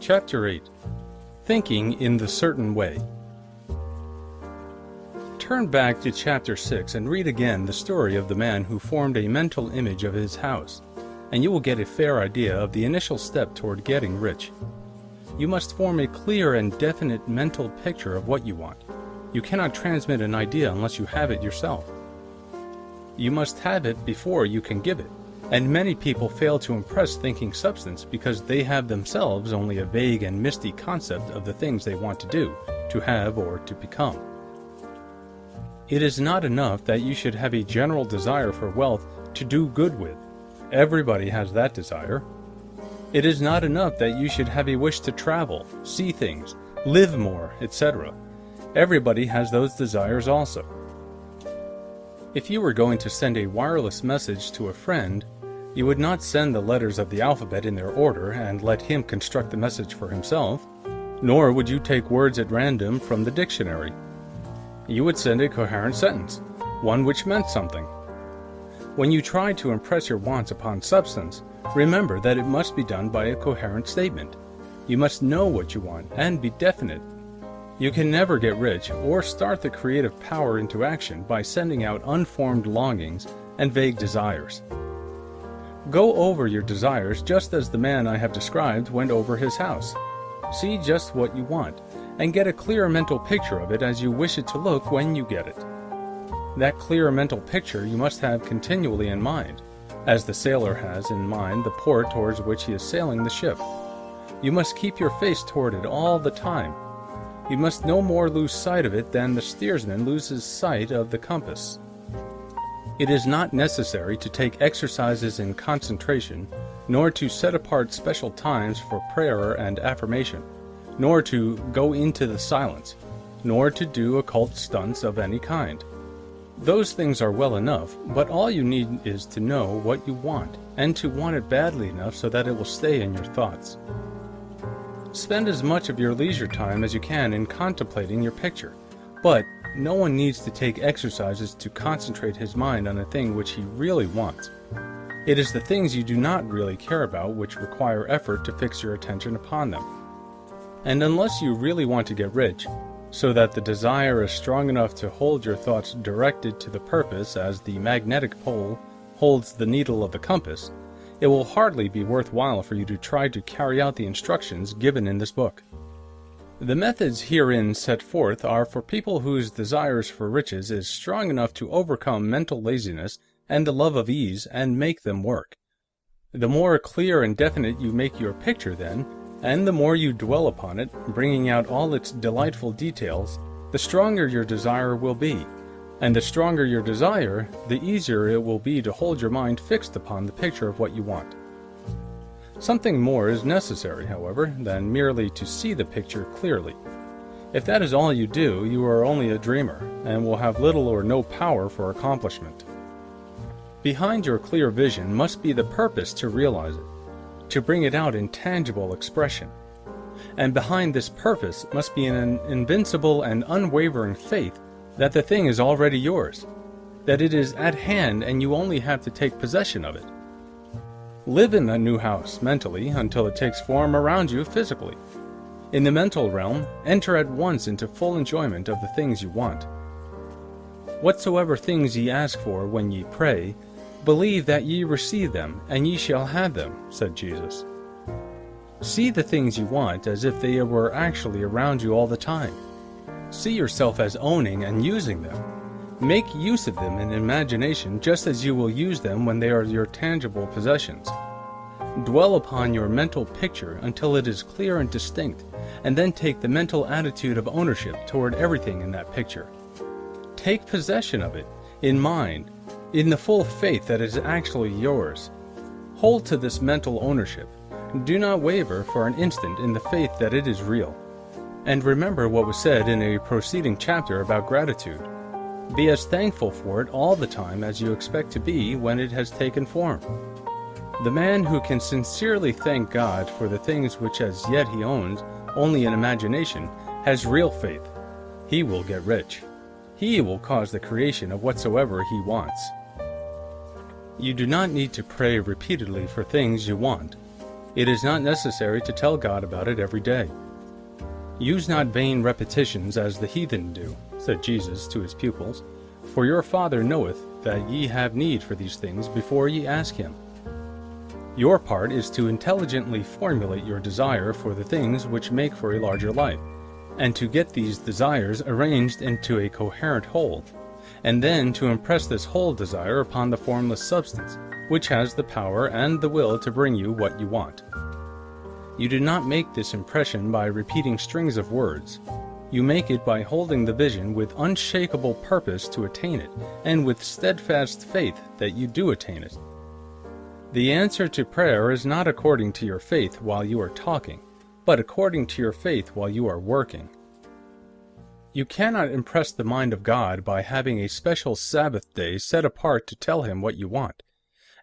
Chapter 8. Thinking in the Certain Way. Turn back to Chapter 6 and read again the story of the man who formed a mental image of his house, and you will get a fair idea of the initial step toward getting rich. You must form a clear and definite mental picture of what you want. You cannot transmit an idea unless you have it yourself. You must have it before you can give it, and many people fail to impress thinking substance because they have themselves only a vague and misty concept of the things they want to do, to have, or to become. It is not enough that you should have a general desire for wealth to do good with. Everybody has that desire. It is not enough that you should have a wish to travel, see things, live more, etc. Everybody has those desires also. If you were going to send a wireless message to a friend, you would not send the letters of the alphabet in their order and let him construct the message for himself, nor would you take words at random from the dictionary. You would send a coherent sentence, one which meant something. When you try to impress your wants upon substance, remember that it must be done by a coherent statement. You must know what you want and be definite. You can never get rich or start the creative power into action by sending out unformed longings and vague desires. Go over your desires just as the man I have described went over his house. See just what you want, and get a clear mental picture of it as you wish it to look when you get it. That clear mental picture you must have continually in mind, as the sailor has in mind the port towards which he is sailing the ship. You must keep your face toward it all the time. You must no more lose sight of it than the steersman loses sight of the compass. It is not necessary to take exercises in concentration, nor to set apart special times for prayer and affirmation, nor to go into the silence, nor to do occult stunts of any kind. Those things are well enough, but all you need is to know what you want, and to want it badly enough so that it will stay in your thoughts. Spend as much of your leisure time as you can in contemplating your picture, but no one needs to take exercises to concentrate his mind on a thing which he really wants. It is the things you do not really care about which require effort to fix your attention upon them. And unless you really want to get rich, so that the desire is strong enough to hold your thoughts directed to the purpose as the magnetic pole holds the needle of the compass, it will hardly be worthwhile for you to try to carry out the instructions given in this book. The methods herein set forth are for people whose desires for riches is strong enough to overcome mental laziness and the love of ease and make them work. The more clear and definite you make your picture then, and the more you dwell upon it, bringing out all its delightful details, the stronger your desire will be. And the stronger your desire, the easier it will be to hold your mind fixed upon the picture of what you want. Something more is necessary, however, than merely to see the picture clearly. If that is all you do, you are only a dreamer, and will have little or no power for accomplishment. Behind your clear vision must be the purpose to realize it, to bring it out in tangible expression. And behind this purpose must be an invincible and unwavering faith that the thing is already yours, that it is at hand and you only have to take possession of it. Live in that new house mentally until it takes form around you physically. In the mental realm, enter at once into full enjoyment of the things you want. Whatsoever things ye ask for when ye pray, believe that ye receive them, and ye shall have them, said Jesus. See the things you want as if they were actually around you all the time. See yourself as owning and using them. Make use of them in imagination just as you will use them when they are your tangible possessions. Dwell upon your mental picture until it is clear and distinct, and then take the mental attitude of ownership toward everything in that picture. Take possession of it, in mind, in the full faith that it is actually yours. Hold to this mental ownership. Do not waver for an instant in the faith that it is real. And remember what was said in a preceding chapter about gratitude. Be as thankful for it all the time as you expect to be when it has taken form. The man who can sincerely thank God for the things which as yet he owns only in imagination has real faith. He will get rich. He will cause the creation of whatsoever he wants. You do not need to pray repeatedly for things you want. It is not necessary to tell God about it every day. Use not vain repetitions as the heathen do, said Jesus to his pupils, for your Father knoweth that ye have need for these things before ye ask him. Your part is to intelligently formulate your desire for the things which make for a larger life, and to get these desires arranged into a coherent whole, and then to impress this whole desire upon the formless substance, which has the power and the will to bring you what you want. You do not make this impression by repeating strings of words. You make it by holding the vision with unshakable purpose to attain it, and with steadfast faith that you do attain it. The answer to prayer is not according to your faith while you are talking, but according to your faith while you are working. You cannot impress the mind of God by having a special Sabbath day set apart to tell him what you want,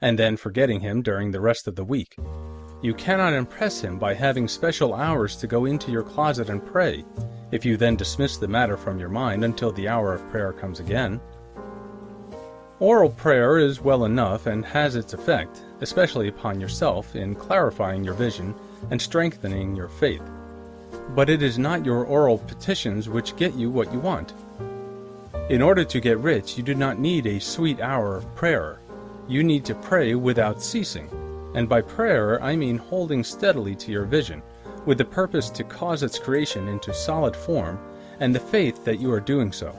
and then forgetting him during the rest of the week. You cannot impress him by having special hours to go into your closet and pray, if you then dismiss the matter from your mind until the hour of prayer comes again. Oral prayer is well enough and has its effect, especially upon yourself, in clarifying your vision and strengthening your faith. But it is not your oral petitions which get you what you want. In order to get rich, you do not need a sweet hour of prayer. You need to pray without ceasing, and by prayer I mean holding steadily to your vision, with the purpose to cause its creation into solid form, and the faith that you are doing so.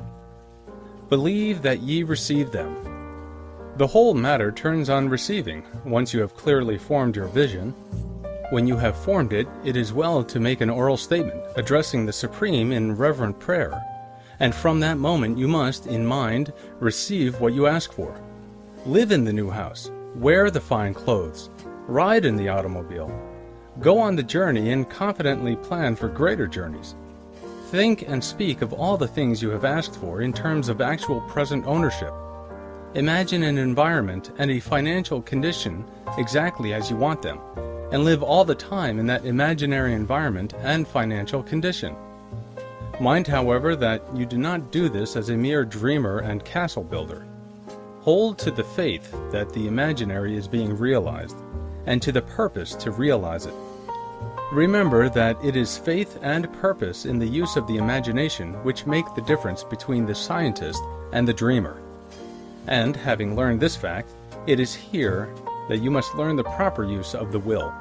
Believe that ye receive them. The whole matter turns on receiving, once you have clearly formed your vision. When you have formed it, it is well to make an oral statement, addressing the Supreme in reverent prayer, and from that moment you must, in mind, receive what you ask for. Live in the new house, wear the fine clothes, ride in the automobile, go on the journey and confidently plan for greater journeys. Think and speak of all the things you have asked for in terms of actual present ownership. Imagine an environment and a financial condition exactly as you want them, and live all the time in that imaginary environment and financial condition. Mind, however, that you do not do this as a mere dreamer and castle builder. Hold to the faith that the imaginary is being realized, and to the purpose to realize it. Remember that it is faith and purpose in the use of the imagination which make the difference between the scientist and the dreamer. And, having learned this fact, it is here that you must learn the proper use of the will.